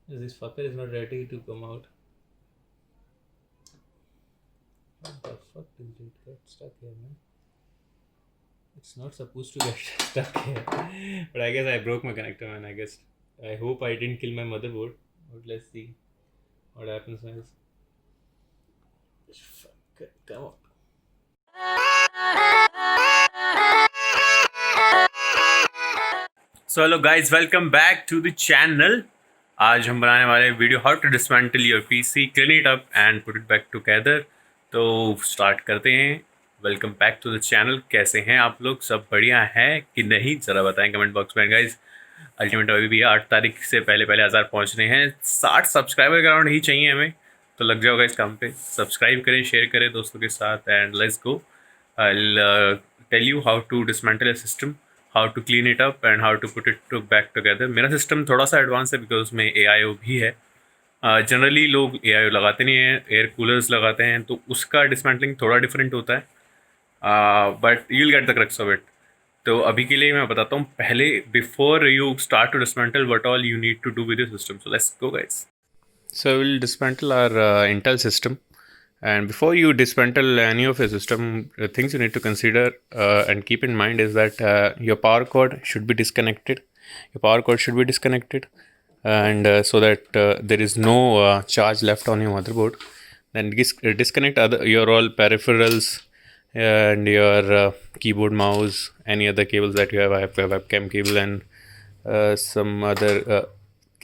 This fucker is not ready to come out. What the fuck did it get stuck here, man? It's not supposed to get stuck here. But I guess I broke my connector, man. I guess. I hope I didn't kill my motherboard. But let's see what happens, guys. Fuck, come on. So hello guys, welcome back to the channel. आज हम बनाने वाले video how to dismantle your PC, clean it up and put it back together. तो start करते हैं। Welcome back to the channel. कैसे हैं आप लोग? सब बढ़िया है कि नहीं? ज़रा बताएं कमेंट बॉक्स में गाइज। अल्टीमेट अभी भी 8 तारीख से पहले 1000 पहुंचने हैं। 60 सब्सक्राइबर के अराउंड ही चाहिए हमें, तो लग जाओगा इस काम पे। सब्सक्राइब करें, शेयर करें दोस्तों के साथ and let's go. I tell you how to dismantle a system, how to clean it up and how to put it to back together. मेरा सिस्टम थोड़ा सा एडवांस है बिकॉज उसमें AIO भी है। जनरली लोग AIO लगाते नहीं हैं, एयर कूलर्स लगाते हैं, तो उसका डिसमेंटलिंग थोड़ा डिफरेंट होता है। But you will get the crux of it. तो अभी के लिए मैं बताता हूँ पहले, before you start to dismantle what all you need to do with your system. So let's go guys. So we'll dismantle our Intel system, and before you dismantle any of your system, the things you need to consider and keep in mind is that your power cord should be disconnected. Your power cord should be disconnected, and so that there is no charge left on your motherboard. Then disconnect your all peripherals and your keyboard, mouse, any other cables that you have. I have a webcam cable and some other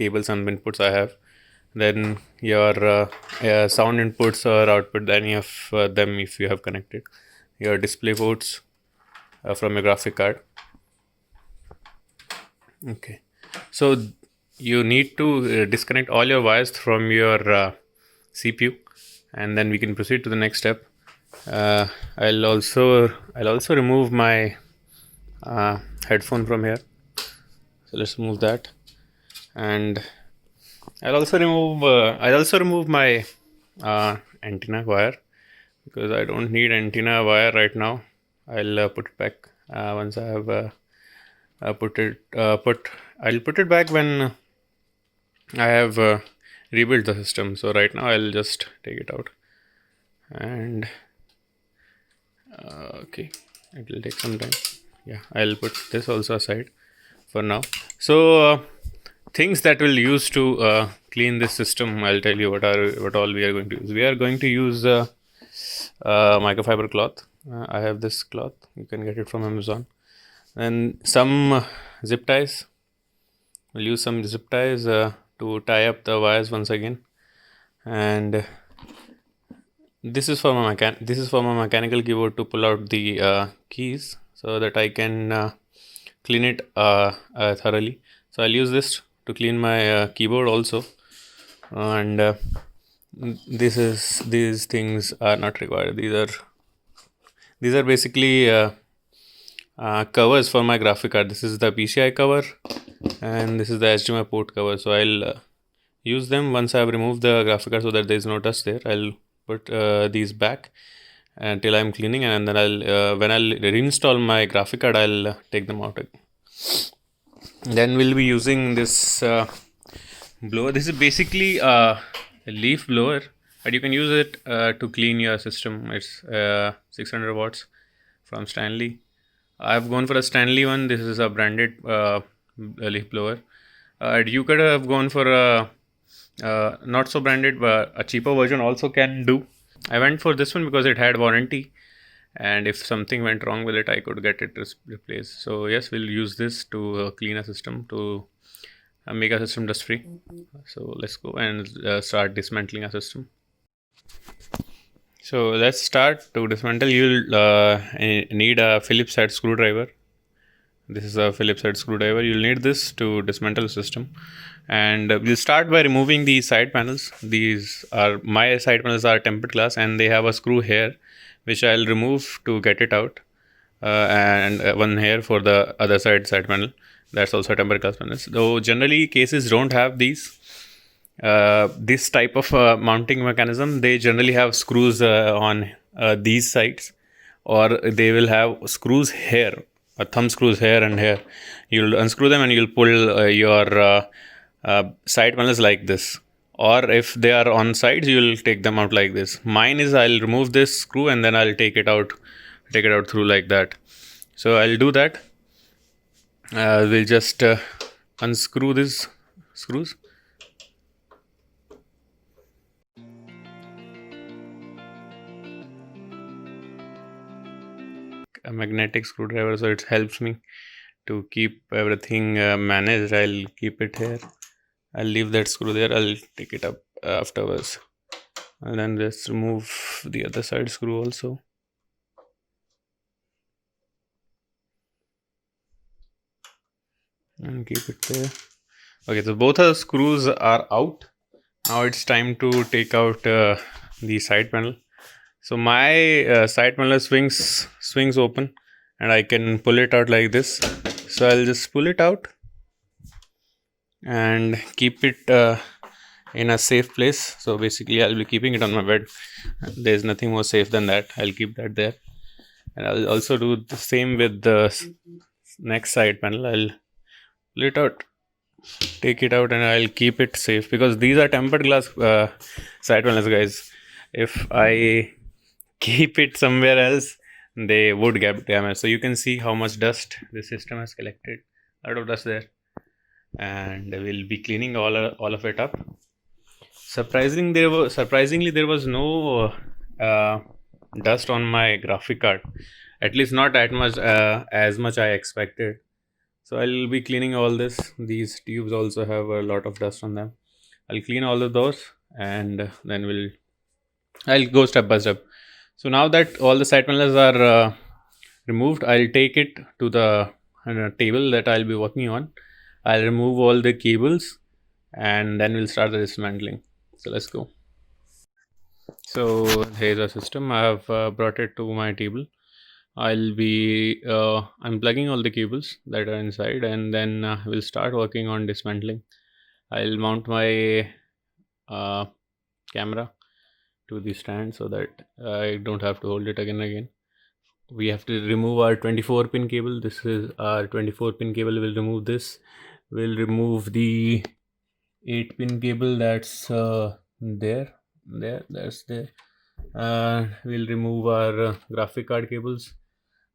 cables and inputs I have. Then your sound inputs or output, any of them if you have connected. Your display ports from your graphic card. Okay, so you need to disconnect all your wires from your CPU, and then we can proceed to the next step. I'll also remove my headphone from here. So let's remove that, and I'll also remove my antenna wire because I don't need antenna wire right now. I'll put it back once I have I'll put it back when I have rebuilt the system. So right now I'll just take it out, and okay, it will take some time. Yeah, I'll put this also aside for now. So things that we'll use to clean this system, I'll tell you what all we are going to use. We are going to use microfiber cloth. I have this cloth, you can get it from Amazon. And some zip ties. We'll use some zip ties to tie up the wires once again. And this is for my mechanical keyboard to pull out the keys so that I can clean it thoroughly. So I'll use this to clean my keyboard also, and these things are not required. These are basically covers for my graphic card. This is the PCI cover, and this is the HDMI port cover. So I'll use them once I have removed the graphic card so that there is no dust there. I'll put these back until I'm cleaning, and then when I'll reinstall my graphic card, I'll take them out again. Then we'll be using this blower. This is basically a leaf blower, but you can use it to clean your system. It's 600 watts from Stanley. I've gone for a Stanley one. This is a branded leaf blower. You could have gone for a not so branded, but a cheaper version also can do. I went for this one because it had warranty, and if something went wrong with it, I could get it replaced. So yes, we'll use this to clean a system, to make a system dust free. So let's go and start dismantling a system. So let's start. To dismantle, you'll need a Phillips head screwdriver. This is a Phillips head screwdriver. You'll need this to dismantle the system, and we'll start by removing the side panels. My side panels are tempered glass, and they have a screw here which I'll remove to get it out, and one here for the other side panel. That's also a tempered glass panels. Though generally cases don't have this type of mounting mechanism. They generally have screws on these sides, or they will have screws here, thumb screws here and here. You'll unscrew them and you'll pull your side panels like this, or if they are on sides, you will take them out like this. Mine is I'll remove this screw and then I'll take it out through like that. So I'll do that. We'll just unscrew these screws. A magnetic screwdriver, so it helps me to keep everything managed. I'll keep it here. I'll leave that screw there. I'll take it up afterwards, and then just remove the other side screw also. And keep it there. Okay, so both of the screws are out. Now it's time to take out the side panel. So my side panel swings open, and I can pull it out like this. So I'll just pull it out and keep it in a safe place. So basically I'll be keeping it on my bed. There's nothing more safe than that. I'll keep that there, and I'll also do the same with the next side panel. I'll pull it out, take it out, and I'll keep it safe because these are tempered glass side panels, guys. If I keep it somewhere else, they would get damaged. So you can see how much dust the system has collected. A lot of dust there, and we'll be cleaning all of it up. Surprisingly, there was no dust on my graphic card, at least not that much as much I expected. So I'll be cleaning all this. These tubes also have a lot of dust on them. I'll clean all of those, and then I'll go step by step. So now that all the side panels are removed, I'll take it to the table that I'll be working on. I'll remove all the cables, and then we'll start the dismantling. So let's go. So here's our system. I have brought it to my table. I'll be unplugging all the cables that are inside, and then we'll start working on dismantling. I'll mount my camera to the stand so that I don't have to hold it again and again. We have to remove our 24 pin cable. This is our 24 pin cable. We'll remove this. We'll remove the 8 pin cable that's there. That's there. We'll remove our graphic card cables.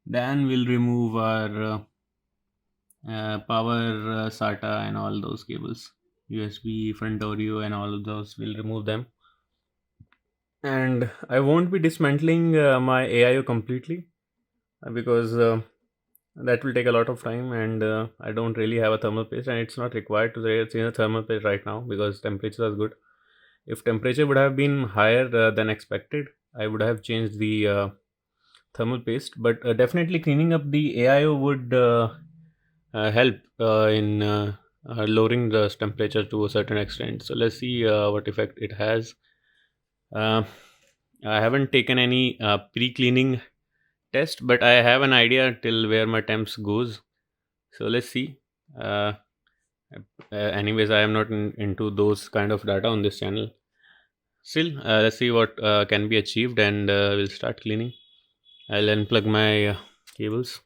Then we'll remove our power SATA and all those cables, USB, front audio, and all of those. We'll remove them. And I won't be dismantling my AIO completely because that will take a lot of time, and I don't really have a thermal paste, and it's not required to change a thermal paste right now because temperature is good. If temperature would have been higher than expected, I would have changed the thermal paste, but definitely cleaning up the AIO would help in lowering the temperature to a certain extent. So let's see what effect it has. I haven't taken any pre-cleaning test, but I have an idea till where my temps goes. So let's see. Anyways, I am not into those kind of data on this channel. Still, let's see what can be achieved, and we'll start cleaning. I'll unplug my cables.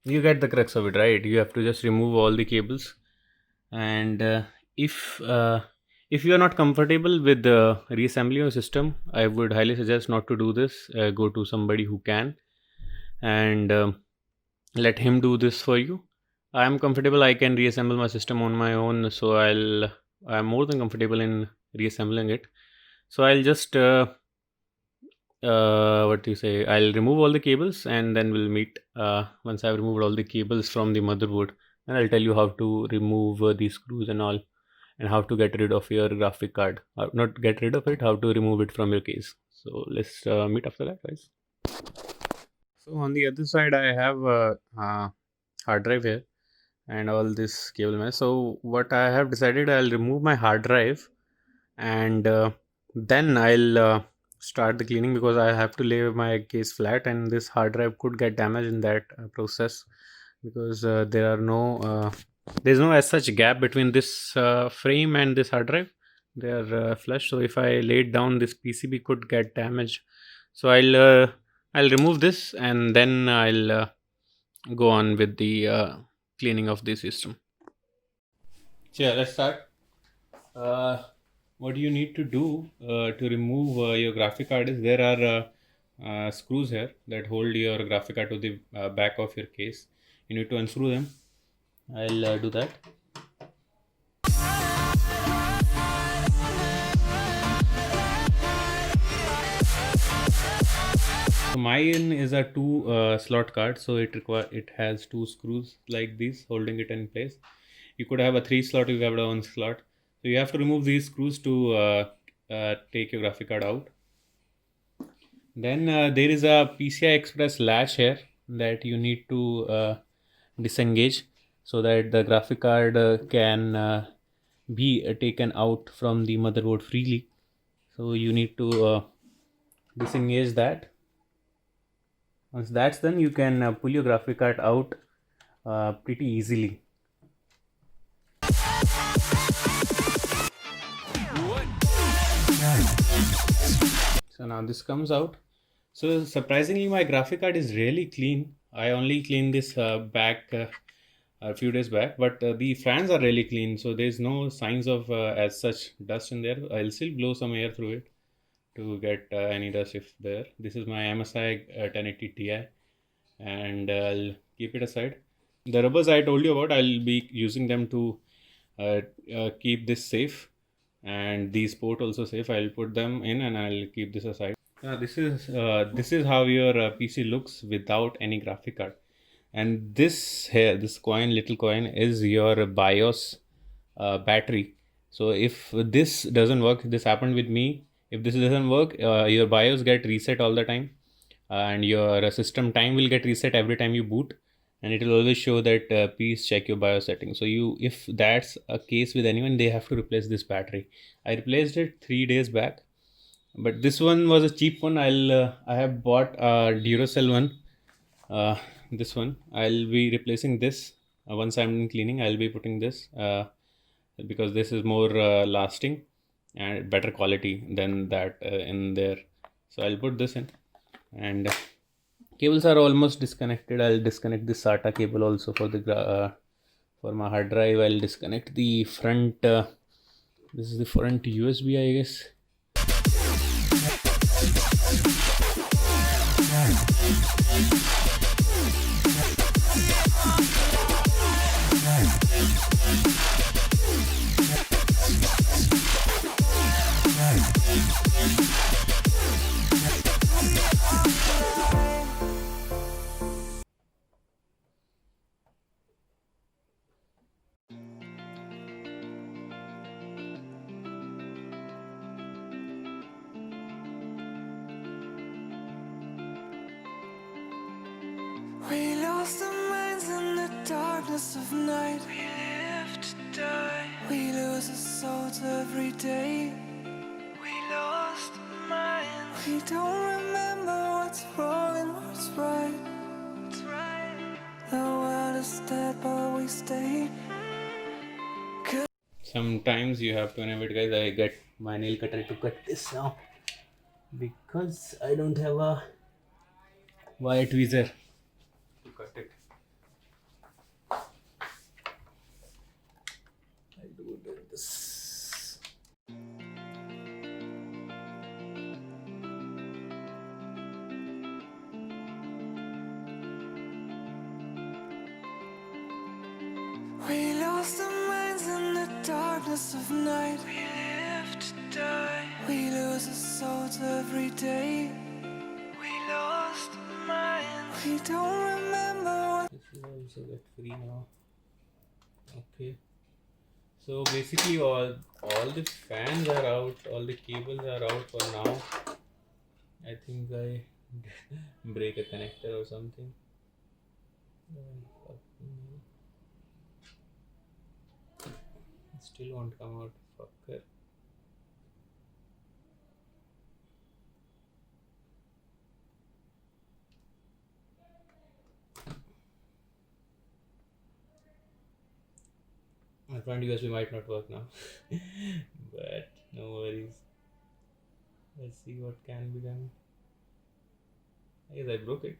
You get the crux of it, right? You have to just remove all the cables, and if you are not comfortable with reassembling your system, I would highly suggest not to do this. Go to somebody who can, and let him do this for you. I am comfortable. I can reassemble my system on my own, so I'm more than comfortable in reassembling it. So I'll just what do you say, I'll remove all the cables, and then we'll meet once I've removed all the cables from the motherboard, and I'll tell you how to remove the screws and all, and how to get rid of your graphic card. Not get rid of it, how to remove it from your case. So let's meet after that, guys. So on the other side, I have a hard drive here, and all this cable mesh. So what I have decided, I'll remove my hard drive, and then I'll start the cleaning, because I have to lay my case flat, and this hard drive could get damaged in that process, because there's no as such gap between this frame and this hard drive. They are flush, so if I lay it down, this PCB could get damaged. So I'll remove this, and then I'll go on with the cleaning of the system. So yeah, let's start. What you need to do to remove your graphic card is, there are screws here that hold your graphic card to the back of your case. You need to unscrew them. I'll do that. So mine is a two slot card, so it has two screws like these holding it in place. You could have a 3 slot, you have a 1 slot. So you have to remove these screws to take your graphic card out. Then there is a PCI Express latch here that you need to disengage, so that the graphic card can be taken out from the motherboard freely. So you need to disengage that. Once that's done, you can pull your graphic card out pretty easily. So now this comes out. So surprisingly, my graphic card is really clean. I only cleaned this back a few days back, but the fans are really clean, so there's no signs of as such dust in there. I'll still blow some air through it to get any dust if there. This is my MSI 1080 Ti, and I'll keep it aside. The rubbers I told you about, I'll be using them to keep this safe, and these port also safe. I'll put them in and I'll keep this aside. This is how your PC looks without any graphic card. And this here, this little coin is your BIOS battery. So if this doesn't work, this happened with me. If this doesn't work, your BIOS get reset all the time, and your system time will get reset every time you boot, and it will always show that please check your BIOS settings. So if that's a case with anyone, they have to replace this battery. I replaced it 3 days back, but this one was a cheap one. I have bought a Duracell one. This one I'll be replacing this once I'm done cleaning. I'll be putting this because this is more lasting and better quality than that in there. So I'll put this in, and cables are almost disconnected. I'll disconnect the SATA cable also for the for my hard drive. I'll disconnect the front. This is the front USB, I guess. We lost our minds in the darkness of night. We live to die. We lose our souls every day. We lost our minds. We don't remember what's wrong and what's right. What's right. The world is dead, but we stay. Sometimes you have to innovate, guys. I get my nail cutter to cut this now because I don't have a wire tweezer to cut it. I'll do it with this. We lost our minds in the darkness of night. We live to die. We lose our souls every day. We lost our minds. We don't remember what. This is also get free now. Okay. So basically, all the fans are out, all the cables are out for now. I think I break a connector or something. Still won't come out. Fucker. My front USB might not work now. But no worries. Let's see what can be done. I guess I broke it.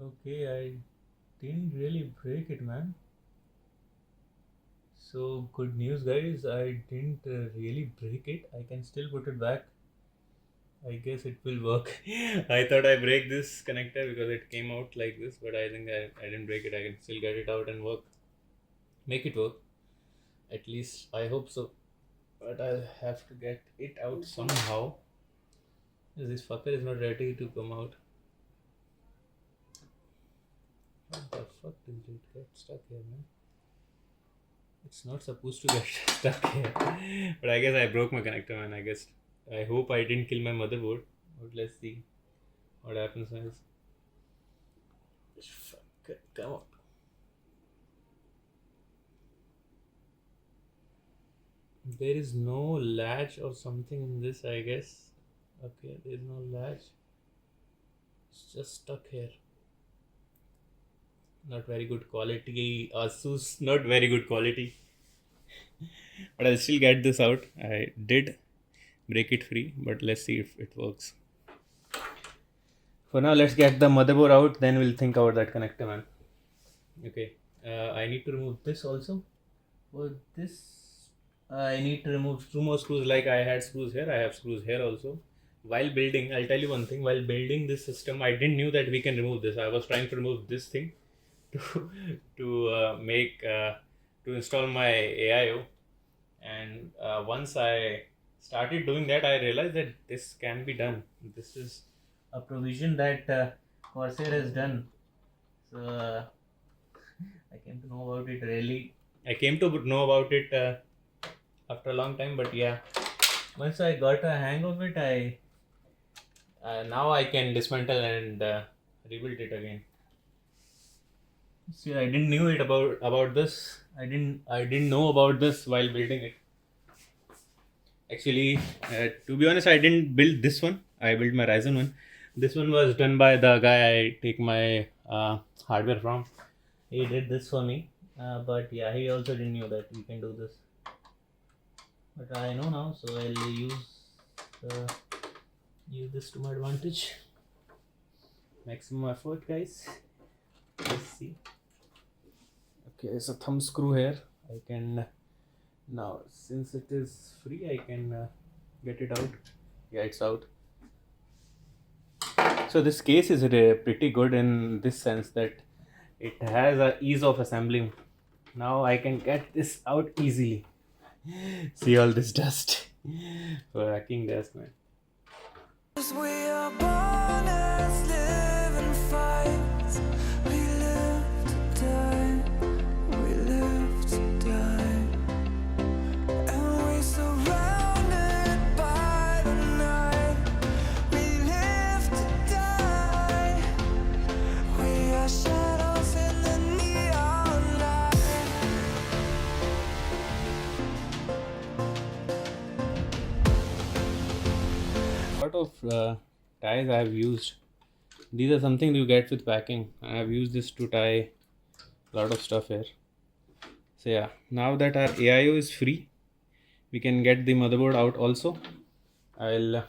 Okay, I didn't really break it, man. So good news, guys. I didn't really break it. I can still put it back. I guess it will work. I thought I break this connector because it came out like this, but I think I didn't break it. I can still get it out and work. Make it work. At least I hope so. But I'll have to get it out somehow. This fucker is not ready to come out. What the fuck did it get stuck here, man? It's not supposed to get stuck here. But I guess I broke my connector, man. I hope I didn't kill my motherboard. But let's see what happens, guys. Fuck, come on. There is no latch or something in this, I guess. Okay, there is no latch. It's just stuck here. Not very good quality. Asus, not very good quality. But I'll still get this out. I did break it free, but let's see if it works. For now, let's get the motherboard out, then we'll think about that connector, man. Okay, I need to remove this also. For this, I need to remove 2 more screws. Like I had screws here, I have screws here also. While building, I'll tell you one thing. While building this system, I didn't knew that we can remove this. I was trying to remove this thing to install my AIO, and once I started doing that, I realized that this can be done. This is a provision that Corsair has done. So I came to know about it after a long time, but yeah, once I got a hang of it, I now I can dismantle and rebuild it again. See, I didn't knew it about this. I didn't know about this while building it. Actually, to be honest, I didn't build this one. I built my Ryzen one. This one was done by the guy I take my hardware from. He did this for me. But yeah, he also didn't know that we can do this. But I know now, so I'll use this to my advantage. Maximum effort, guys. Let's see. Okay, there's a thumb screw here. I can now, since it is free, I can get it out. Yeah, it's out. So this case is pretty good in this sense that it has a ease of assembling. Now I can get this out easily. See all this dust. Fucking dust, man. We are born as living fights. We live to die. We live to die. And we surrounded by the night. We live to die. We are shadows in the neon light. Lot of ties I have used. These are something you get with packing. I have used this to tie a lot of stuff here. So yeah, now that our AIO is free, we can get the motherboard out also. I'll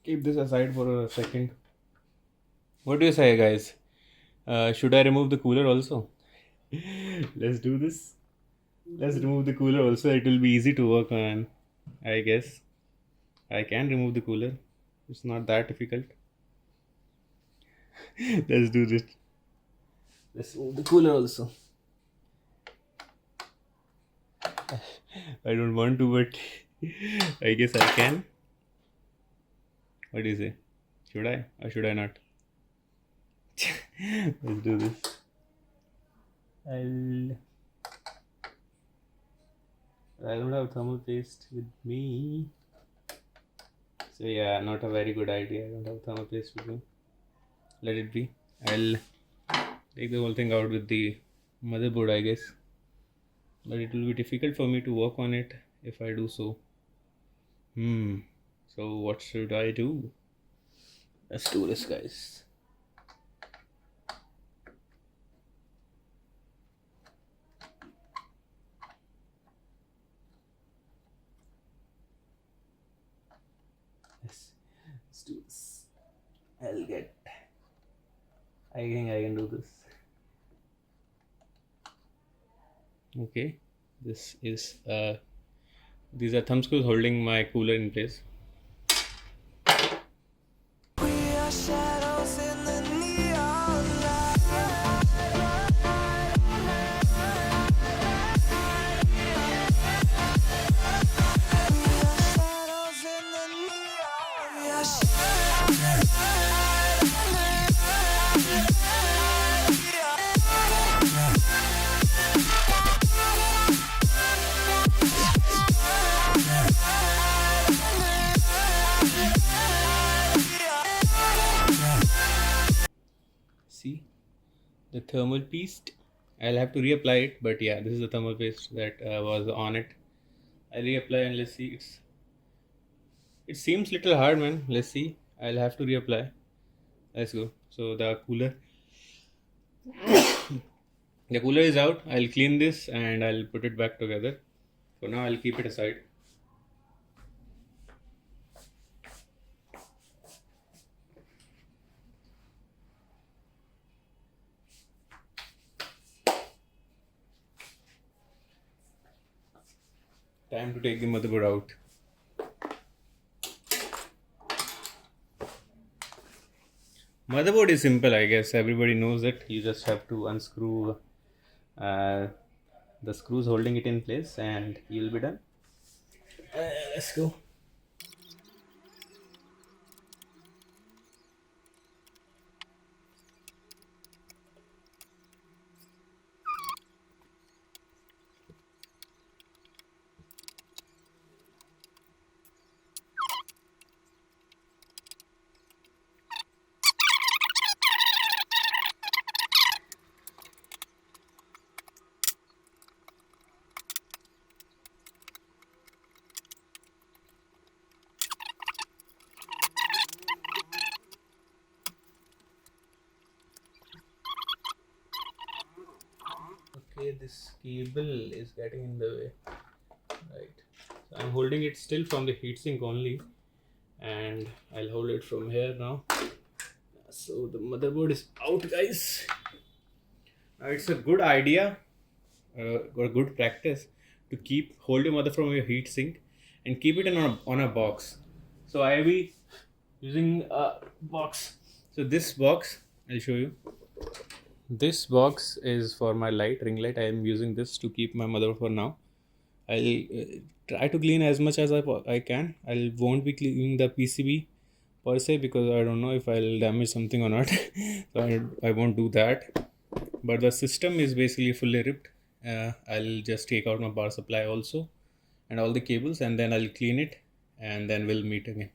keep this aside for a second. What do you say, guys? Should I remove the cooler also? Let's do this. Let's remove the cooler also. It will be easy to work on, I guess. I can remove the cooler. It's not that difficult. Let's do this. Let's remove the cooler also. I don't want to, but I guess I can. What do you say? Should I or should I not? Let's do this. I don't have thermal paste with me. So yeah, not a very good idea. I don't have thermal paste with me. Let it be. I'll take the whole thing out with the motherboard, I guess. but it will be difficult for me to work on it if I do so. So what should I do? Let's do this, guys. Let's do this. I think I can do this. Okay, this is these are thumb screws holding my cooler in place. We are shadows in the neon light. We are shadows in the neon. We are See the thermal paste. I'll have to reapply it, but yeah, this is the thermal paste that was on it. I'll reapply and let's see. It seems little hard, man. Let's see. I'll have to reapply. Let's go. So the cooler is out. I'll clean this and I'll put it back together. For now, I'll keep it aside. Time to take the motherboard out. Motherboard is simple, I guess. Everybody knows it. You just have to unscrew the screws holding it in place and you'll be done. Let's go. Okay, this cable is getting in the way. Right. So I'm holding it still from the heatsink only, and I'll hold it from here now. So the motherboard is out, guys. Now it's a good idea or good practice to hold your mother from your heatsink and keep it on a box. So I will be using a box. So this box, I'll show you. This box is for my ring light. I am using this to keep my mother for now. I'll try to clean as much as I can. I won't be cleaning the PCB per se because I don't know if I'll damage something or not. So I won't do that. But the system is basically fully ripped. I'll just take out my power supply also and all the cables, and then I'll clean it, and then we'll meet again.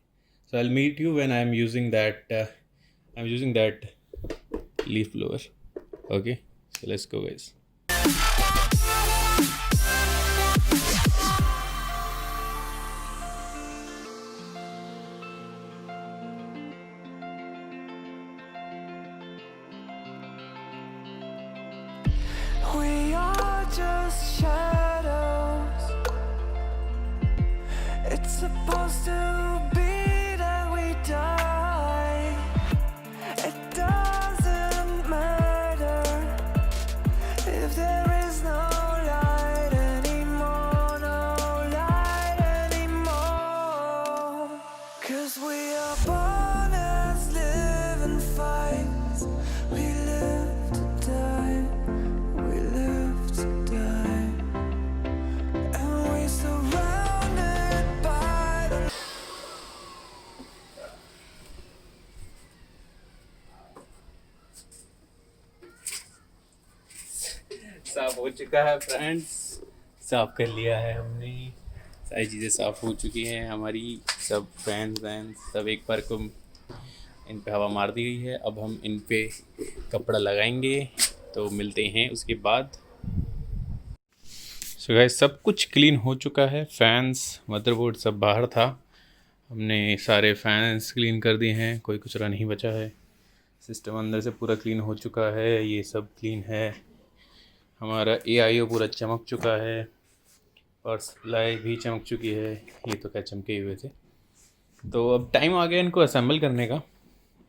So I'll meet you when I'm using that. Leaf blower. Okay, so let's go, guys. We are just shadows. It's supposed to be that we die. It doesn't matter if there is no light anymore, no light anymore. 'Cause we are born as living fights. We live to die. We live to die. And we're surrounded by the साफ हो चुका है friends, साफ कर लिया है हमने, सारी चीज़ें साफ हो चुकी हैं हमारी, सब फैंस सब एक बार को इन पे हवा मार दी गई है। अब हम इन पे कपड़ा लगाएंगे, तो मिलते हैं उसके बाद। सो गाइस सब कुछ क्लीन हो चुका है, फैंस मदरबोर्ड सब बाहर था, हमने सारे फैंस क्लीन कर दिए हैं, कोई कचरा नहीं बचा है। सिस्टम अंदर से पूरा क्लीन हो चुका है, ये सब क्लीन है। हमारा AIO पूरा चमक चुका है, और सप्लाई भी चमक चुकी है, ये तो क्या चमके हुए थे। तो अब टाइम आ गया इनको असेंबल करने का।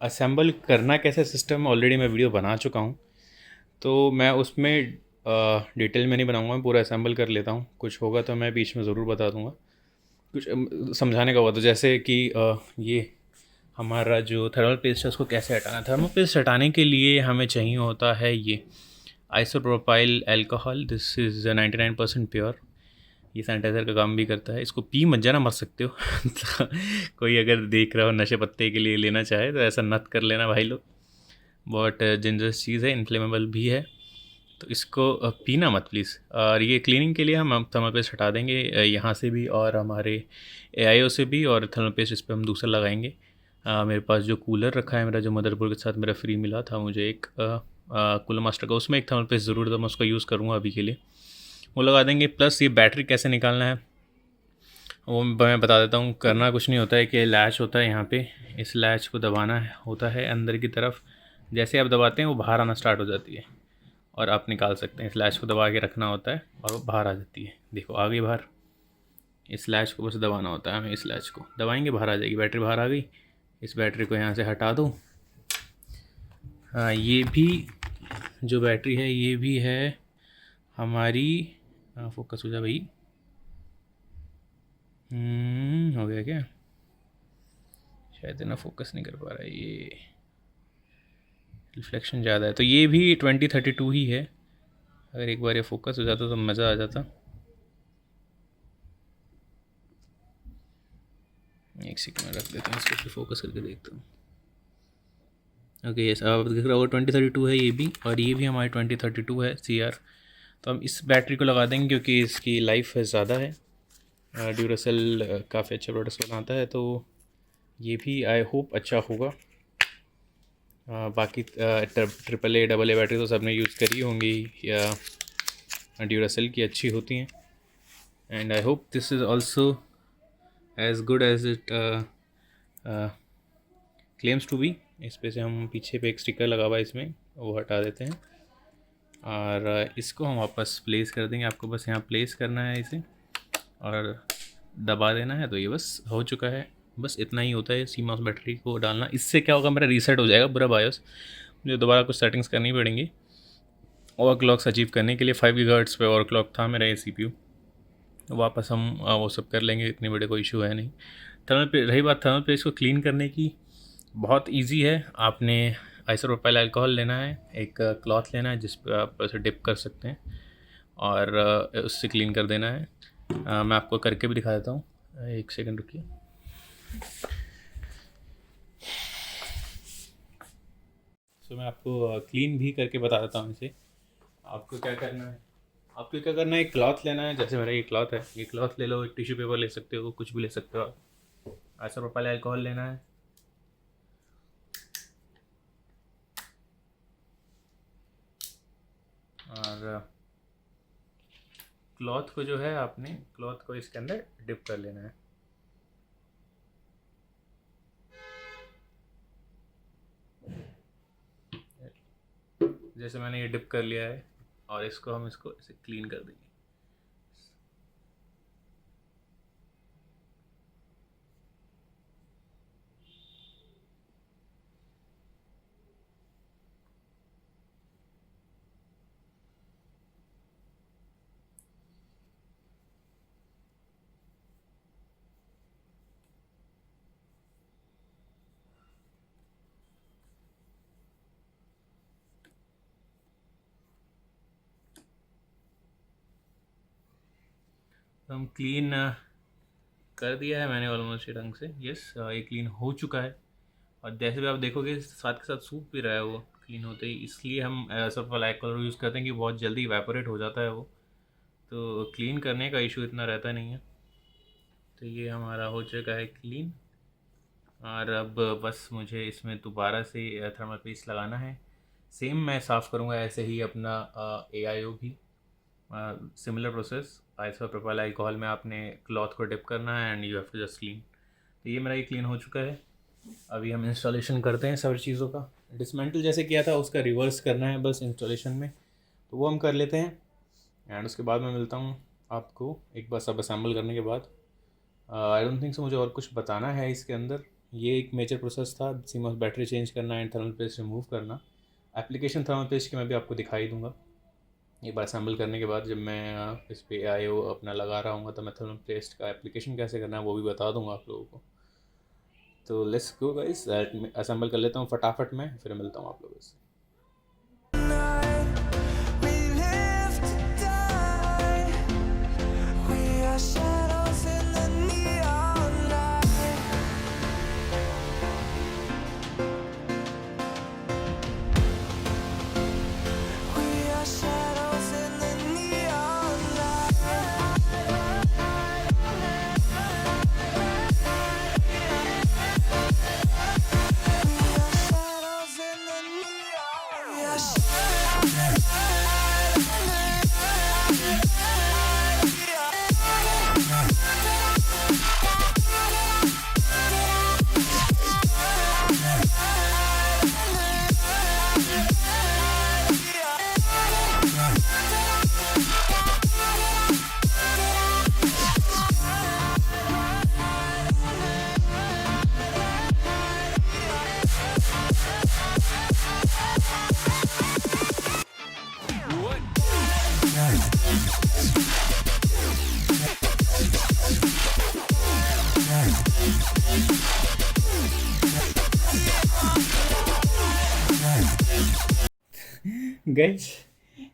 असेंबल करना कैसे सिस्टम ऑलरेडी मैं वीडियो बना चुका हूँ, तो मैं उसमें डिटेल में नहीं बनाऊंगा, मैं पूरा असेंबल कर लेता हूँ। कुछ होगा तो मैं बीच में ज़रूर बता दूंगा, कुछ समझाने का हुआ तो, जैसे कि ये हमारा जो थर्मल पेस्ट है उसको कैसे हटाना है। थर्मल पेस्ट हटाने के लिए हमें चाहिए होता है ये isopropyl alcohol, this is 99% pure. ये सैनिटाइज़र का काम भी करता है, इसको पी मत जाना, मर सकते हो। तो कोई अगर देख रहा हो नशे पत्ते के लिए लेना चाहे तो ऐसा नत कर लेना भाई लोग, बहुत डेंजरस चीज़ है, इन्फ्लेमेबल भी है, तो इसको पीना मत प्लीज़। और ये क्लीनिंग के लिए हम थर्मल पेस्ट हटा देंगे यहाँ से भी, और हमारे AIO से भी, और थर्मल पेस्ट इस पर हम दूसरा लगाएंगे। मेरे पास जो कूलर रखा है मेरा, जो मदरबोर्ड के साथ मेरा फ्री मिला था मुझे एक कूलर मास्टर का, उसमें एक थर्मल पेस्ट ज़रूर था, मैं उसका यूज़ करूँगा अभी के लिए, वो लगा देंगे। प्लस ये बैटरी कैसे निकालना है वो मैं बता देता हूँ। करना कुछ नहीं होता है कि लैच होता है यहाँ पे, इस लैच को दबाना होता है अंदर की तरफ, जैसे आप दबाते हैं वो बाहर आना स्टार्ट हो जाती है और आप निकाल सकते हैं। इस लैच को दबा के रखना होता है और वो बाहर आ जाती है, देखो आ गई बाहर। इस लैच को बस दबाना होता है हमें, इस लैच को दबाएंगे बाहर आ जाएगी, बैटरी बाहर आ गई। इस बैटरी को यहाँ से हटा दो। हाँ, ये भी जो बैटरी है ये भी है हमारी, फोकस हो जा भाई, हो गया क्या, शायद ना फोकस नहीं कर पा रहा है, ये रिफ्लेक्शन ज़्यादा है। तो ये भी 2032 ही है, अगर एक बार ये फोकस हो जाता तो मज़ा आ जाता। एक सेकंड में रख देता हूँ इसको, फिर फोकस करके देखता हूँ। ओके यस, अब दिख रहा होगा 2032 है ये भी, और ये भी हमारी 2032 है CR। तो हम इस बैटरी को लगा देंगे क्योंकि इसकी लाइफ ज़्यादा है। ड्यूरासेल काफ़ी अच्छा प्रोडक्ट्स बनाता है, तो ये भी आई होप अच्छा होगा। बाकी AAA AA बैटरी तो सबने यूज़ करी होंगी, या ड्यूरासेल की अच्छी होती हैं। And I hope this is also as good as it claims to be. इस पे से हम पीछे पे एक स्टिकर लगा हुआ है इसमें, वो हटा देते हैं और इसको हम वापस प्लेस कर देंगे। आपको बस यहाँ प्लेस करना है इसे और दबा देना है, तो ये बस हो चुका है। बस इतना ही होता है CMOS बैटरी को डालना। इससे क्या होगा, मेरा रीसेट हो जाएगा पूरा बायोस, मुझे दोबारा कुछ सेटिंग्स करनी पड़ेंगी ओवरक्लॉक्स अचीव करने के लिए। 5 GHz पे ओवरक्लॉक था मेरा ये CPU, वापस हम वो सब कर लेंगे, इतने बड़े कोई इशू है नहीं। थर्मल पे रही बात, थर्मल पेस्ट को क्लीन करने की बहुत इजी है। आपने आइसोप्रोपाइल अल्कोहल लेना है, एक क्लॉथ लेना है जिस पर आप उसे डिप कर सकते हैं और उससे क्लीन कर देना है। मैं आपको करके भी दिखा देता हूँ, एक सेकंड रुकिए। तो मैं आपको क्लीन भी करके बता देता हूँ इसे। आपको क्या करना है, आपको क्या करना है, एक क्लॉथ लेना है, जैसे मेरा ये क्लॉथ है, ये क्लॉथ ले लो, एक टिश्यू पेपर ले सकते हो, कुछ भी ले सकते हो आप। आइसोप्रोपाइल अल्कोहल लेना है, और क्लॉथ को जो है आपने क्लॉथ को इसके अंदर डिप कर लेना है। जैसे मैंने ये डिप कर लिया है, और इसको हम इसको ऐसे क्लीन कर देंगे। तो हम क्लीन कर दिया है मैंने ऑलमोस्ट ढंग से। यस, ये क्लीन हो चुका है, और जैसे भी आप देखोगे साथ के साथ सूख भी रहा है वो क्लीन होते ही। इसलिए हम सब ब्लैक कलर यूज़ करते हैं कि बहुत जल्दी इवेपोरेट हो जाता है वो, तो क्लीन करने का इशू इतना रहता नहीं है। तो ये हमारा हो चुका है क्लीन, और अब बस मुझे इसमें दोबारा से थर्मल पेस्ट लगाना है। सेम मैं साफ़ करूँगा ऐसे ही अपना AIO भी, सिमिलर प्रोसेस। आइसोप्रोपाइल अल्कोहल में आपने क्लॉथ को डिप करना है and you have to just clean. तो ये मेरा ये क्लीन हो चुका है। अभी हम इंस्टॉलेशन करते हैं सारी चीज़ों का। डिसमेंटल जैसे किया था उसका रिवर्स करना है बस इंस्टॉलेशन में, तो वो हम कर लेते हैं एंड उसके बाद मैं मिलता हूँ आपको एक बार सब असेंबल करने के बाद। आई डोंट थिंक सो मुझे और कुछ बताना है इसके अंदर। ये एक मेजर प्रोसेस था, सीमॉस बैटरी चेंज करना एंड थर्मल पेस्ट रिमूव करना। एप्लीकेशन थर्मल पेस्ट की मैं भी आपको दिखाई दूंगा। एक बार असेंबल करने के बाद जब मैं इस पे AIO अपना लगा रहा हूँ तो मैं थर्मल पेस्ट का एप्लीकेशन कैसे करना है वो भी बता दूंगा आप लोगों को। तो लेट्स गो गाइस, असेंबल कर लेता हूँ फटाफट में, फिर मिलता हूँ आप लोगों से। We live to die. We are shadows in the neon light. We are shadows in the neon guys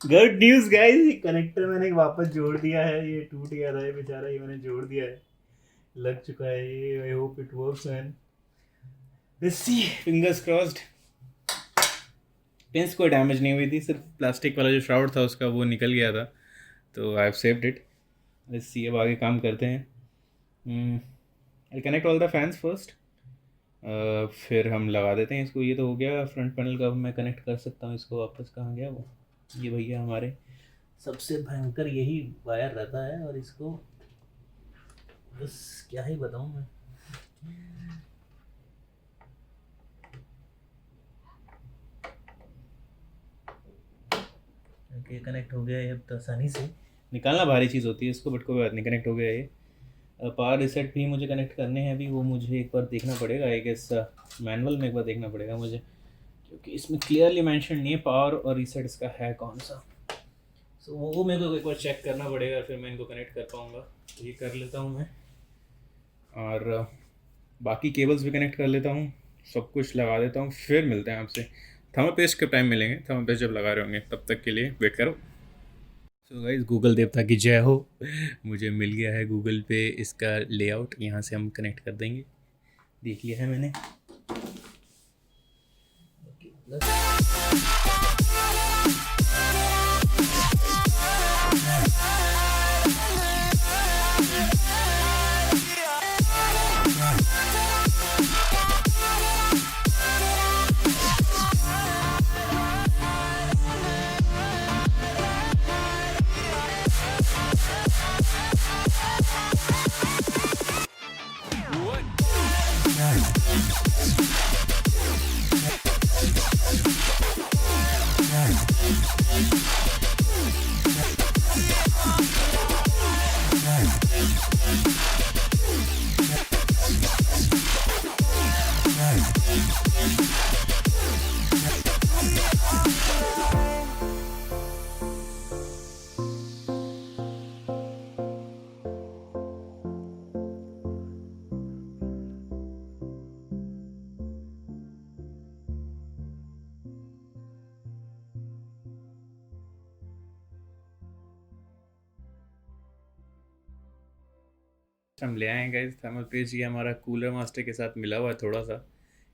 good news guys, connector मैंने वापस जोड़ दिया है। ये टूट गया था ये बेचारा, ये मैंने जोड़ दिया है, लग चुका है ये। I hope it works man, let's see, fingers crossed. Pins कोई डैमेज नहीं हुई थी, सिर्फ प्लास्टिक वाला जो श्राउड था उसका वो निकल गया था, तो I have saved it. Let's see, अब आगे काम करते हैं। I connect all the fans first, फिर हम लगा देते हैं इसको। ये तो हो गया फ्रंट पैनल का, अब मैं कनेक्ट कर सकता हूँ इसको वापस। कहाँ गया वो? ये भैया हमारे सबसे भयंकर यही वायर रहता है, और इसको बस क्या ही बताऊँ मैं। ओके, कनेक्ट हो गया है अब तो आसानी से। निकालना भारी चीज़ होती है इसको, बट कोई बात नहीं, कनेक्ट हो गया ये। पावर रिसेट भी मुझे कनेक्ट करने हैं अभी, वो मुझे एक बार देखना पड़ेगा। आई गेस मैनुअल में एक बार देखना पड़ेगा मुझे, क्योंकि इसमें क्लियरली मेंशन नहीं है पावर और रीसेट इसका है कौन सा। सो वो मेरे को एक बार चेक करना पड़ेगा, फिर मैं इनको कनेक्ट कर पाऊँगा। तो ये कर लेता हूँ मैं, और बाकी केबल्स भी कनेक्ट कर लेता हूँ, सब कुछ लगा देता हूँ, फिर मिलते हैं आपसे। थर्मल पेस्ट के टाइम मिलेंगे, थर्मल पेस्ट जब लगा रहे होंगे, तब तक के लिए वेट करो। सो गाइस, गूगल देवता की जय हो, मुझे मिल गया है गूगल पे इसका लेआउट। यहाँ से हम कनेक्ट कर देंगे, देख लिया है मैंने। हम ले आए गाइस थर्मल पेस्ट। ये हमारा कूलर मास्टर के साथ मिला हुआ है थोड़ा सा,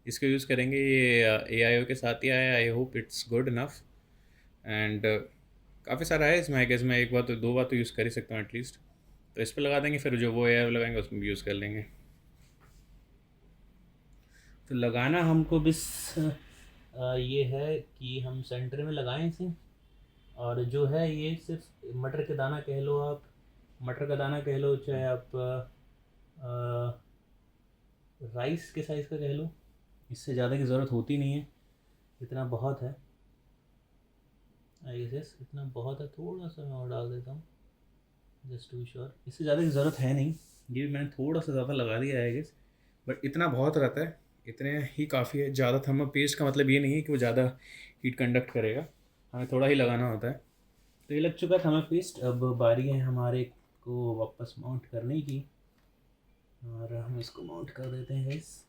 इसको यूज़ करेंगे। ये AIO के साथ ही आया, I hope it's good enough. And काफ़ी सारा है इसमें, आई गेस मैं एक बार तो दो बार तो यूज़ कर ही सकता हूँ एटलीस्ट। तो इस पर लगा देंगे, फिर जो वो AIO लगाएंगे उसमें भी यूज़ कर लेंगे। तो लगाना हमको बस ये है कि हम सेंटर में लगाएं इसे, और जो है ये सिर्फ मटर के दाना कह लो आप, मटर का दाना कह लो, चाहे आप राइस के साइज़ का कह लो। इससे ज़्यादा की ज़रूरत होती नहीं है, इतना बहुत है। आई गेस इतना बहुत है, थोड़ा सा मैं और डाल देता हूँ जस्ट टू श्योर। इससे ज़्यादा की ज़रूरत है नहीं, ये भी मैंने थोड़ा सा ज़्यादा लगा दिया है आई गेस, बट इतना बहुत रहता है, इतने ही काफ़ी है। ज़्यादा थर्मल पेस्ट का मतलब ये नहीं है कि वो ज़्यादा हीट कंडक्ट करेगा, हमें थोड़ा ही लगाना होता है। तो ये लग चुका है थर्मल पेस्ट। अब बारी है हमारे को वापस माउंट करने की, और हम इसको माउंट कर देते हैं guys.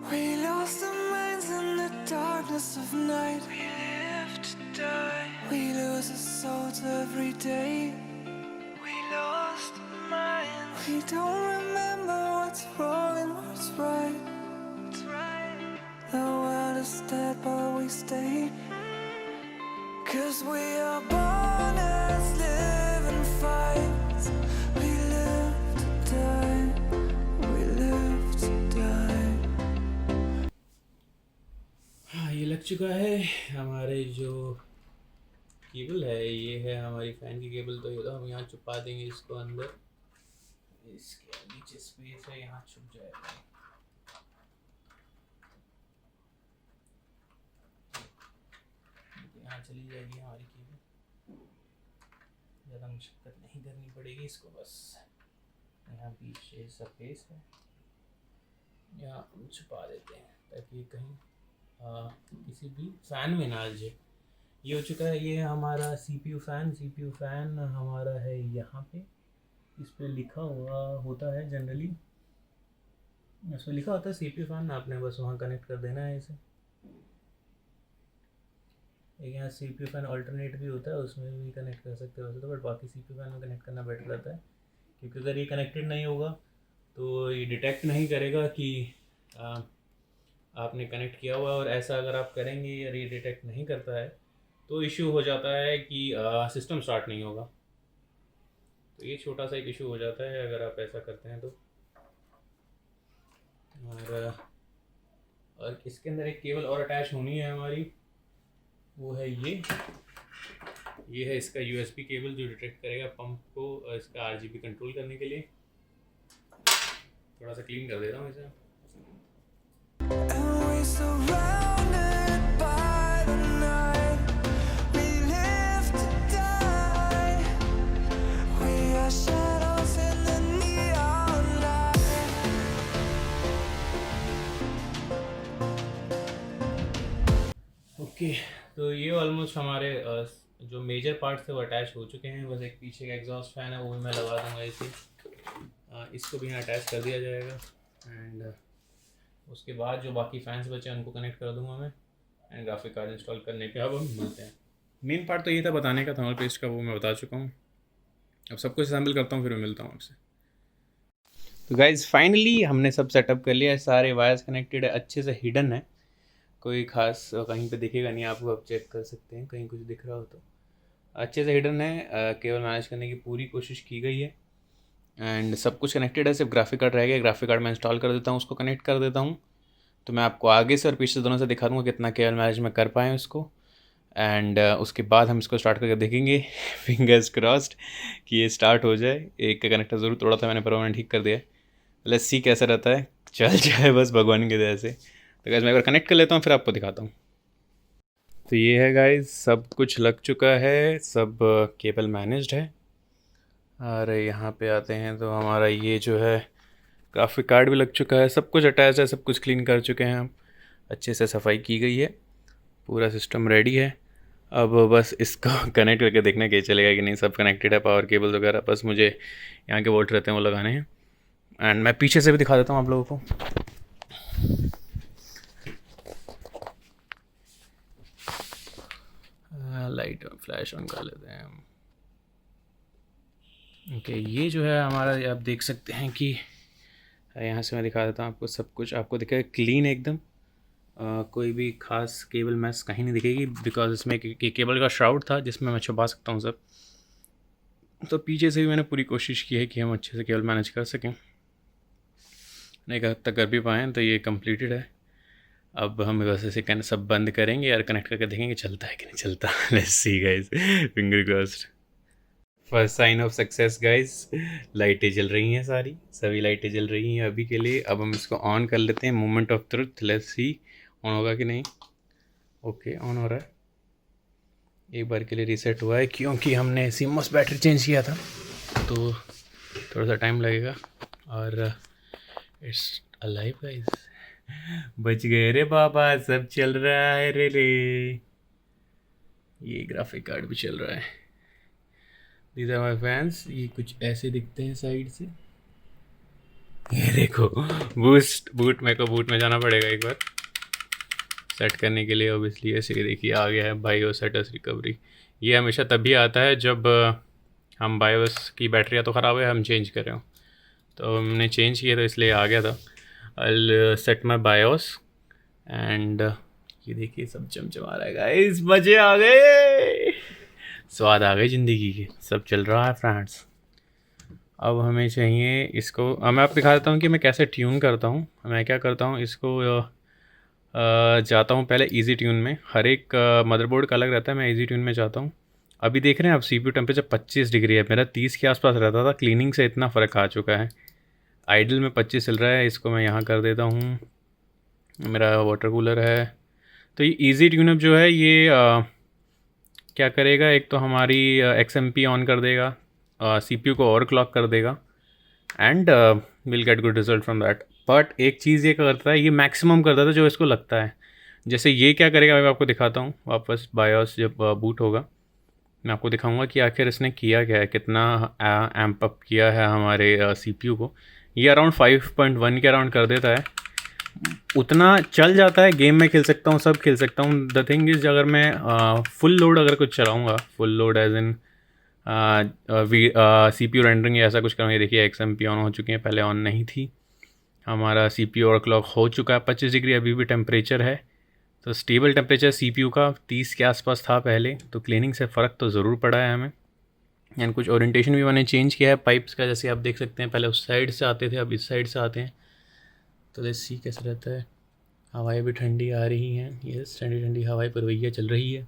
We lost our minds in the darkness of night. We live to die. We lose our souls every day. We lost our minds. We don't remember what's wrong and what's right. The world is dead, but we stay. 'Cause we are born as living fights. We live to die. We live to die. हाँ, ये लग चुका है। हमारे जो cable है, ये है हमारी फ़ैन की केबल, तो ये तो हम यहाँ छुपा देंगे इसको अंदर। इसके नीचे स्पेस है, यहाँ छुप जाएगा। यहाँ चली जाएगी हमारी केबल, ज़्यादा मुश्किल नहीं करनी पड़ेगी इसको। बस यहाँ पीछे स्पेस है, यहाँ हम छुपा देते हैं ताकि कहीं किसी भी फ़ैन में ना आ जाए। ये हो चुका है, ये हमारा CPU फ़ैन हमारा है यहाँ पे। इस पर लिखा हुआ होता है जनरली, इस पर लिखा होता है CPU फ़ैन, आपने बस वहाँ कनेक्ट कर देना है इसे। एक यहाँ CPU फ़ैन अल्टरनेट भी होता है, उसमें भी कनेक्ट कर सकते हो वैसे तो, बट बाकी CPU फ़ैन में कनेक्ट करना बेटर रहता है, क्योंकि अगर ये कनेक्टेड नहीं होगा तो ये डिटेक्ट नहीं करेगा कि आपने कनेक्ट किया हुआ है। और ऐसा अगर आप करेंगे और ये डिटेक्ट नहीं करता है तो इशू हो जाता है कि सिस्टम स्टार्ट नहीं होगा। तो ये छोटा सा एक इशू हो जाता है अगर आप ऐसा करते हैं तो। और इसके अंदर एक केबल और अटैच होनी है हमारी, वो है ये है इसका USB केबल, जो डिटेक्ट करेगा पंप को इसका RGB कंट्रोल करने के लिए। थोड़ा सा क्लीन कर दे रहा हूँ इसे। And we surrounded by the night. We live to die. We are shadows in the neon light. Okay, तो ये ऑलमोस्ट हमारे जो मेजर पार्ट्स थे वो अटैच हो चुके हैं। बस एक पीछे का एग्जॉस्ट फैन है, वो भी मैं लगा दूँगा इसे। इसको भी यहाँ अटैच कर दिया जाएगा, एंड उसके बाद जो बाकी फैंस बचे हैं उनको कनेक्ट कर दूंगा मैं, एंड ग्राफिक कार्ड इंस्टॉल करने के अब हम मिलते हैं। मेन पार्ट तो ये था बताने का थर्मल पेस्ट का, वो मैं बता चुका हूँ। अब सब कुछ असेंबल करता हूँ, फिर मैं मिलता हूँ आपसे। तो गाइज़ फाइनली हमने सब सेटअप कर लिया है, सारे वायर्स कनेक्टेड है, अच्छे से हिडन है, कोई खास कहीं पे दिखेगा नहीं आपको, आप चेक कर सकते हैं कहीं कुछ दिख रहा हो तो। अच्छे से हिडन है, केवल मैनेज करने की पूरी कोशिश की गई है, एंड सब कुछ कनेक्टेड है, सिर्फ ग्राफिक कार्ड रह गया। ग्राफिक कार्ड मैं इंस्टॉल कर देता हूँ, उसको कनेक्ट कर देता हूँ, तो मैं आपको आगे से और पीछे से दोनों से दिखा दूँगा कितना केबल मैनेज में कर पाएँ उसको। एंड उसके बाद हम इसको स्टार्ट करके देखेंगे। फिंगर्स क्रॉस्ड कि ये स्टार्ट हो जाए। एक का कनेक्टर ज़रूर तोड़ा था मैंने, पर मैंने ठीक कर दिया। लेट्स सी कैसा रहता है, चल जाए बस भगवान की दया से। तो गाइस मैं एक बार कनेक्ट कर लेता हूँ, फिर आपको दिखाता हूँ। तो ये है गाइस, सब कुछ लग चुका है, सब केबल मैनेज्ड है। और यहाँ पे आते हैं तो हमारा ये जो है ग्राफिक कार्ड भी लग चुका है, सब कुछ अटैच है, सब कुछ क्लीन कर चुके हैं हम, अच्छे से सफाई की गई है, पूरा सिस्टम रेडी है। अब बस इसको कनेक्ट करके देखना कि चलेगा कि नहीं, सब कनेक्टेड है, पावर केबल वगैरह। बस मुझे यहाँ के वोल्ट रहते हैं वो लगाने हैं, एंड मैं पीछे से भी दिखा देता हूँ आप लोगों को। लाइट फ्लैश ऑन कर लेते हैं हम। ओके, ये जो है हमारा, आप देख सकते हैं कि यहाँ से मैं दिखा देता हूँ आपको, सब कुछ आपको दिखेगा क्लीन एकदम। कोई भी खास केबल मैस कहीं नहीं दिखेगी, बिकॉज इसमें केबल का श्राउड था जिसमें मैं छुपा सकता हूँ सब। तो पीछे से भी मैंने पूरी कोशिश की है कि हम अच्छे से केबल मैनेज कर सकें। नहीं हद तक कर भी पाएँ तो ये कंप्लीटेड है। अब हम बस ऐसे कहना सब बंद करेंगे यार, कनेक्ट करके देखेंगे चलता है कि नहीं चलता। Let's see guys, finger crossed. First sign of success guys, लाइटें जल रही हैं, सारी सभी लाइटें जल रही हैं अभी के लिए। अब हम इसको ऑन कर लेते हैं, moment of truth. Let's see on होगा कि नहीं। ओके ऑन हो रहा है, एक बार के लिए रीसेट हुआ है क्योंकि हमने सीमोस बैटरी चेंज किया था, तो थोड़ा सा टाइम लगेगा। और इट्स अलाइव गाइस, बच गए रे बाबा, सब चल रहा है रे। ये ग्राफिक कार्ड भी चल रहा है। दीज आर माई फैंस, ये कुछ ऐसे दिखते हैं साइड से। ये देखो बूट मेरे को बूट में जाना पड़ेगा एक बार सेट करने के लिए ऑब्वियसली। ऐसे ही देखिए आ गया है बायोस स्टेटस रिकवरी। ये हमेशा तभी आता है जब हम बायोस की बैटरी या तो ख़राब है, हम चेंज कर रहे हो। तो हमने चेंज किया तो इसलिए आ गया था। I'll set my BIOS and ये देखिए सब चमचमा रहा है गाइस, मजे आ गए, स्वाद आ गए ज़िंदगी के, सब चल रहा है फ्रेंड्स। अब हमें चाहिए इसको, मैं आपको दिखा देता हूँ कि मैं कैसे ट्यून करता हूँ। मैं क्या करता हूँ, इसको जाता हूँ पहले इजी ट्यून में। हर एक मदरबोर्ड का अलग रहता है, मैं इजी ट्यून में जाता हूँ। अभी देख रहे हैं आप CPU टेम्परेचर 25 डिग्री है, मेरा 30 के आसपास रहता था। क्लीनिंग से इतना फ़र्क आ चुका है। आइडल में 25 चल रहा है, इसको मैं यहाँ कर देता हूँ। मेरा वाटर कूलर है। तो ये इजी ट्यूनअप जो है ये क्या करेगा, एक तो हमारी XMP ऑन कर देगा, CPU को और क्लॉक कर देगा and will get good result from that. But एक चीज़ ये करता है, ये मैक्सिमम करता था जो इसको लगता है। जैसे ये क्या करेगा, मैं आपको दिखाता हूँ। वापस बायोस जब बूट होगा मैं आपको दिखाऊंगा कि आखिर इसने किया क्या है, कितना एम्प अप किया है हमारे CPU को। ये अराउंड 5.1 के अराउंड कर देता है, उतना चल जाता है। गेम में खेल सकता हूँ, सब खेल सकता हूँ। द थिंग इज़ अगर मैं फुल लोड अगर कुछ चलाऊँगा, full load as in CPU rendering या ऐसा कुछ करूँगा। ये देखिए XMP ऑन हो चुकी है, पहले ऑन नहीं थी। हमारा CPU और क्लॉक हो चुका है। 25 डिग्री अभी भी टेम्परेचर है, तो स्टेबल टेम्परेचर CPU का 30 के आसपास था पहले। तो क्लीनिंग से फ़र्क तो ज़रूर पड़ा है हमें। एंड कुछ ओरिएंटेशन भी मैंने चेंज किया है पाइप्स का, जैसे आप देख सकते हैं पहले उस साइड से आते थे, अब इस साइड से आते हैं। तो लेट्स सी कैसे रहता है। हवाएं भी ठंडी आ रही हैं, यस ठंडी ठंडी हवाएं पुरवैया चल रही है।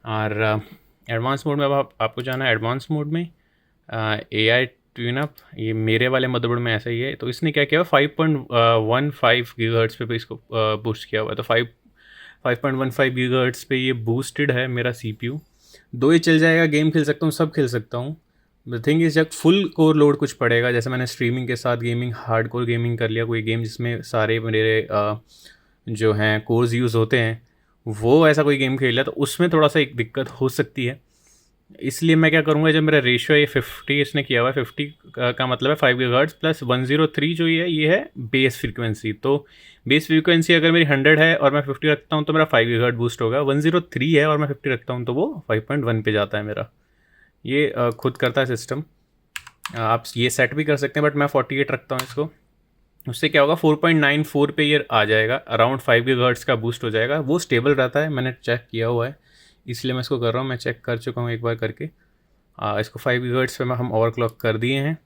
और एडवांस मोड में अब आपको जाना है। एडवांस मोड में AI ट्यूनअप, ये मेरे वाले मदरबोर्ड में ऐसा ही है। तो इसने क्या किया, 5.15 गीगाहर्ट्ज़ पे इसको बूस्ट किया हुआ है। तो 5.15 गीगाहर्ट्ज़ पे ये बूस्टेड है मेरा CPU। 2 ही चल जाएगा, गेम खेल सकता हूँ, सब खेल सकता हूँ। द थिंग इज़ जब फुल कोर लोड कुछ पड़ेगा, जैसे मैंने स्ट्रीमिंग के साथ गेमिंग हार्ड कोर गेमिंग कर लिया, कोई गेम जिसमें सारे मेरे जो हैं कोर्स यूज़ होते हैं, वो ऐसा कोई गेम खेल लिया तो उसमें थोड़ा सा एक दिक्कत हो सकती है। इसलिए मैं क्या करूँगा, जब मेरा रेशियो ये 50 इसने किया हुआ है, 50 का मतलब है 5 गीगाहर्ट्ज़ प्लस 103 जो ये है बेस फ्रीक्वेंसी। तो बेस फ्रीक्वेंसी अगर मेरी 100 है और मैं 50 रखता हूँ तो मेरा 5 गीगाहर्ट्ज़ बूस्ट होगा। 103 है और मैं 50 रखता हूँ तो वो 5.1 पे जाता है मेरा। ये खुद करता है सिस्टम। आप ये सेट भी कर सकते हैं, बट मैं 48 रखता हूँ इसको। उससे क्या होगा, 4.94 पे ये आ जाएगा, अराउंड 5 गीगाहर्ट्ज़ का बूस्ट हो जाएगा। वो स्टेबल रहता है, मैंने चेक किया हुआ है, इसलिए मैं इसको कर रहा हूँ। मैं चेक कर चुका हूँ एक बार करके। इसको 5 गीगाहर्ट्ज़ पे हम ओवरक्लॉक कर दिए हैं।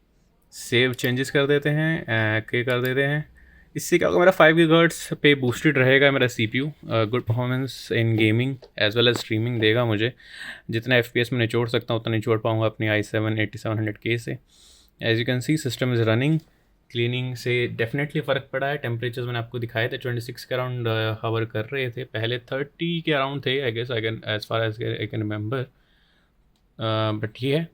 सेव चेंजेस कर देते हैं, के कर देते हैं। इससे क्या होगा, मेरा 5 गीगाहर्ट्ज़ पे बूस्टेड रहेगा मेरा CPU। Good performance in gaming as well as streaming देगा मुझे। जितना FPS में निचोड़ सकता हूँ उतना निचोड़ पाऊँगा अपनी i7 8700K से। As you can see system is running. Cleaning से डेफिनेटली फ़र्क पड़ा है। टेम्परेचर्स मैंने आपको दिखाए थे, 26 के अराउंड हवर कर रहे थे, पहले 30 के अराउंड थे I guess, as far as I can remember. But ये है,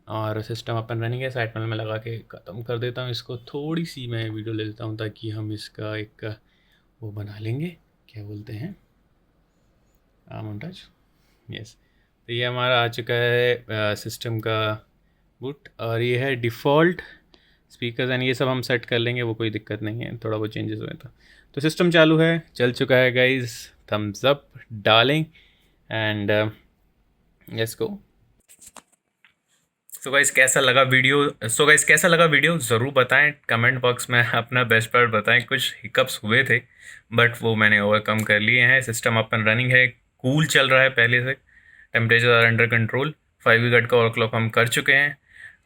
और सिस्टम अपन रनिंग है। साइड पैनल में लगा के ख़त्म कर देता हूँ इसको। थोड़ी सी मैं वीडियो ले लेता हूँ ताकि हम इसका एक वो बना लेंगे, क्या बोलते हैं, मोन्टाज। यस, तो ये हमारा आ चुका है सिस्टम का बूट। और ये है डिफ़ॉल्ट स्पीकर्स एंड ये सब हम सेट कर लेंगे, वो कोई दिक्कत नहीं है। थोड़ा बहुत चेंजेस हुए तो सिस्टम चालू है, चल चुका है गाइस। थम्स अप डालें and let's go. So guys कैसा लगा वीडियो ज़रूर बताएं कमेंट बॉक्स में। अपना बेस्ट पार्ट बताएं। कुछ हिकअप्स हुए थे बट वो मैंने ओवरकम कर लिए हैं। सिस्टम अपन रनिंग है, कूल चल रहा है पहले से। Temperature are under control. 5 gigahertz का ओवरक्लॉक हम कर चुके हैं।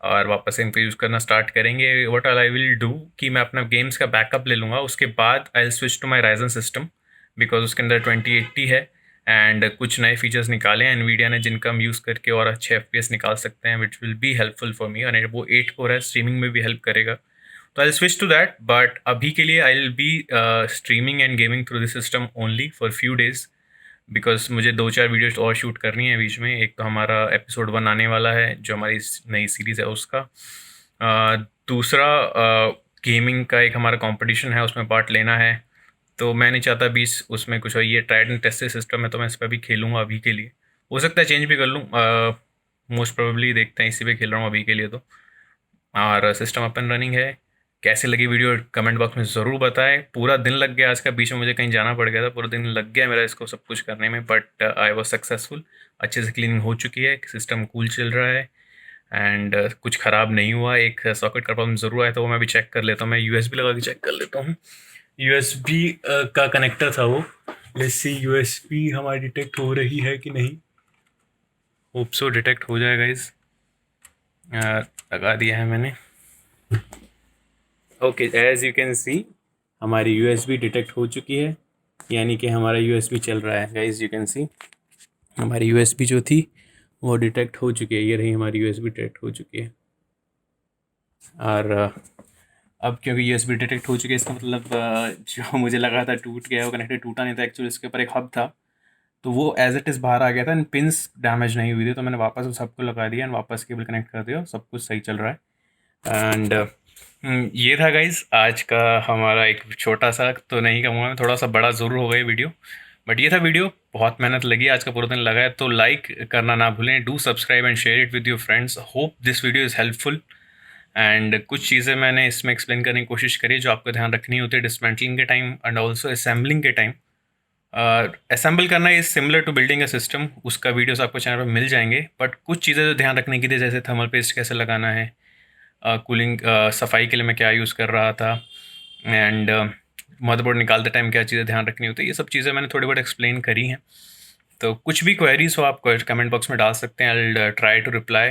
और वापस से इनको यूज़ करना स्टार्ट करेंगे। व्हाट आई विल डू कि मैं अपना गेम्स का बैकअप ले लूँगा, उसके बाद I will switch to my Ryzen system because उसके अंदर 2080 है एंड कुछ नए फीचर्स निकाले हैं एनवीडिया ने जिनका हम यूज़ करके और अच्छे FPS निकाल सकते हैं, which will be helpful for me. और वो 8 कोर है, स्ट्रीमिंग में भी हेल्प करेगा, तो I switch to that. But अभी के लिए I will be streaming and gaming through this system only for few days because मुझे 2-4 वीडियोज और शूट करनी है बीच में। एक तो हमारा एपिसोड 1 आने वाला है जो हमारी नई सीरीज़ है उसका, दूसरा गेमिंग का एक हमारा कंपटीशन है, उसमें पार्ट लेना है। तो मैं नहीं चाहता बीच उसमें कुछ हो, ये ट्राइड एंड टेस्टेड सिस्टम है तो मैं इस पर भी खेलूँगा अभी के लिए। हो सकता है चेंज भी कर लूँ, मोस्ट प्रोबेबली देखते हैं, इसी पे खेल रहा हूँ अभी के लिए तो। और सिस्टम अप एंड रनिंग है। कैसे लगी वीडियो कमेंट बॉक्स में ज़रूर बताएं। पूरा दिन लग गया आज का, बीच में मुझे कहीं जाना पड़ गया था, पूरा दिन लग गया मेरा इसको सब कुछ करने में, बट आई वॉज सक्सेसफुल। अच्छे से क्लीनिंग हो चुकी है, सिस्टम कूल चल रहा है एंड कुछ ख़राब नहीं हुआ। एक सॉकेट का प्रॉब्लम ज़रूर आया था, वो मैं भी चेक कर लेता हूँ, मैं USB लगा के चेक कर लेता हूँ। USB का कनेक्टर था वो, लेट्स सी USB हमारी डिटेक्ट हो रही है कि नहीं। होप सो डिटेक्ट हो जाएगा इस, लगा दिया है मैंने। Okay, as you can see हमारी USB डिटेक्ट हो चुकी है, यानी कि हमारा USB चल रहा है। गाइज यू कैन सी हमारी USB जो थी वो डिटेक्ट हो चुकी है, ये रही हमारी USB डिटेक्ट हो चुकी है। और अब क्योंकि USB डिटेक्ट हो चुकी है इसका मतलब जो मुझे लगा था टूट गया, वो कनेक्टर टूटा नहीं था एक्चुअली, इसके ऊपर एक हब था तो वो एज इट इज़ बाहर आ गया था एंड पिंस डैमेज नहीं हुई थी, तो मैंने वापस उस हब को लगा दिया एंड वापस केबल कनेक्ट कर दिया, सब कुछ सही चल रहा है। एंड ये था गाइज आज का हमारा एक छोटा सा, तो नहीं कहूँगा मैं, थोड़ा सा बड़ा ज़रूर हो गया वीडियो, बट ये था वीडियो। बहुत मेहनत लगी, आज का पूरा दिन लगा है, तो लाइक करना ना भूलें, do subscribe and share it with your friends. Hope this video is helpful and कुछ चीज़ें मैंने इसमें एक्सप्लेन करने की कोशिश करी जो आपको ध्यान रखनी होती है डिसमेंटलिंग के टाइम एंड ऑल्सो असेंबलिंग के टाइम। असेंबल करना is similar to building a system, उसका वीडियोस आपको चैनल पर मिल जाएंगे, बट कुछ चीज़ें जो ध्यान रखने की थी जैसे थर्मल पेस्ट कैसे लगाना है, कूलिंग सफाई के लिए मैं क्या यूज़ कर रहा था एंड मदरबोर्ड निकालते टाइम क्या चीज़ें ध्यान रखनी होती है, ये सब चीज़ें मैंने थोड़ी बहुत एक्सप्लेन करी हैं। तो कुछ भी क्वेरीज हो आप कमेंट बॉक्स में डाल सकते हैं, I will try to reply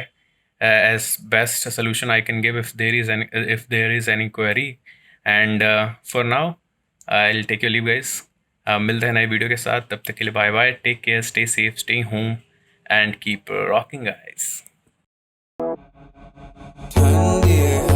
as best solution I can give if there is any query. And for now I will take your leave guys, मिलते हैं नए वीडियो के साथ, तब तक के लिए bye bye, take care, stay safe, stay home and keep rocking guys. ठंडी